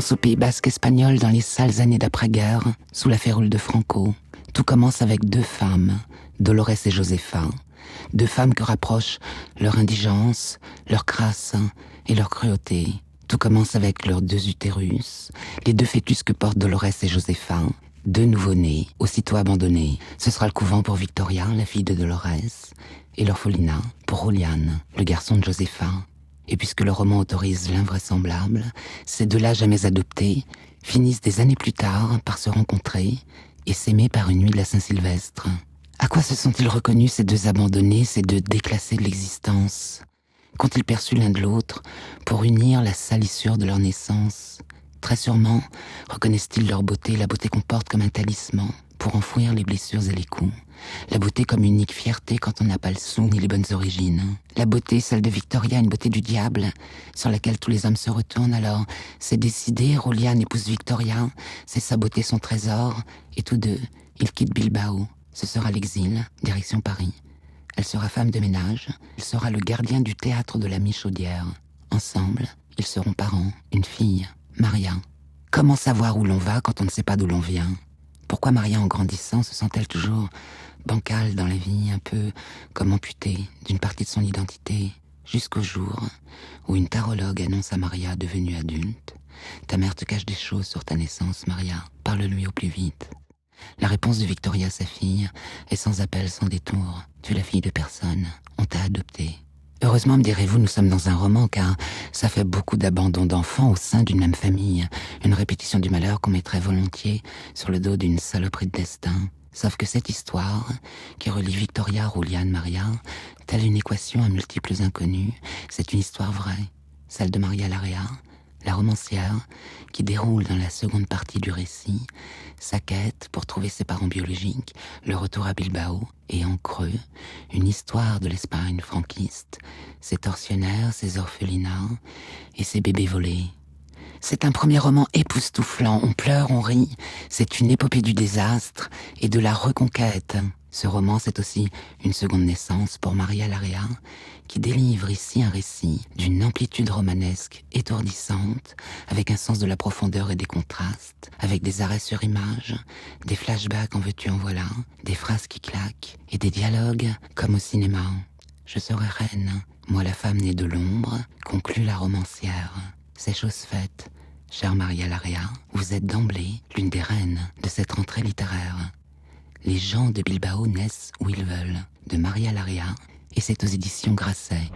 commence au Pays basque espagnol dans les sales années d'après-guerre, sous la férule de Franco. Tout commence avec deux femmes, Dolores et Josefa. Deux femmes que rapprochent leur indigence, leur crasse et leur cruauté. Tout commence avec leurs deux utérus, les deux fœtus que portent Dolores et Josefa. Deux nouveau-nés, aussitôt abandonnés. Ce sera le couvent pour Victoria, la fille de Dolores, et l'orphelinat pour Julian, le garçon de Josefa. Et puisque le roman autorise l'invraisemblable, ces deux-là jamais adoptés finissent des années plus tard par se rencontrer et s'aimer par une nuit de la Saint-Sylvestre. À quoi se sont-ils reconnus ces deux abandonnés, ces deux déclassés de l'existence? Qu'ont-ils perçu l'un de l'autre pour unir la salissure de leur naissance? Très sûrement reconnaissent-ils leur beauté, la beauté qu'on porte comme un talisman pour enfouir les blessures et les coups. La beauté comme unique fierté quand on n'a pas le sou ni les bonnes origines. La beauté, celle de Victoria, une beauté du diable, sur laquelle tous les hommes se retournent. Alors, c'est décidé, Julian épouse Victoria, c'est sa beauté son trésor, et tous deux, ils quittent Bilbao. Ce sera l'exil, direction Paris. Elle sera femme de ménage, il sera le gardien du théâtre de la Michaudière. Ensemble, ils seront parents, une fille, Maria. Comment savoir où l'on va quand on ne sait pas d'où l'on vient? Pourquoi Maria, en grandissant, se sent-elle toujours bancale dans la vie, un peu comme amputée d'une partie de son identité, jusqu'au jour où une tarologue annonce à Maria, devenue adulte: « Ta mère te cache des choses sur ta naissance, Maria, parle-lui au plus vite. » La réponse de Victoria, sa fille, est sans appel, sans détour. Tu es la fille de personne, on t'a adoptée. Heureusement, me direz-vous, nous sommes dans un roman, car ça fait beaucoup d'abandon d'enfants au sein d'une même famille. Une répétition du malheur qu'on mettrait volontiers sur le dos d'une saloperie de destin. Sauf que cette histoire, qui relie Victoria, Julian, Maria, telle une équation à multiples inconnus, c'est une histoire vraie. Celle de Maria Larrea, la romancière, qui déroule dans la seconde partie du récit sa quête pour trouver ses parents biologiques, le retour à Bilbao, et en creux, une histoire de l'Espagne franquiste, ses tortionnaires, ses orphelinats et ses bébés volés. C'est un premier roman époustouflant, on pleure, on rit, c'est une épopée du désastre et de la reconquête. Ce roman, c'est aussi une seconde naissance pour Maria Larrea, qui délivre ici un récit d'une amplitude romanesque étourdissante, avec un sens de la profondeur et des contrastes, avec des arrêts sur image, des flashbacks en veux-tu en voilà, des phrases qui claquent, et des dialogues comme au cinéma. Je serai reine, moi la femme née de l'ombre, conclut la romancière. C'est chose faite, chère Maria Larrea, vous êtes d'emblée l'une des reines de cette rentrée littéraire. Les gens de Bilbao naissent où ils veulent, de Maria Larrea, et c'est aux éditions Grasset.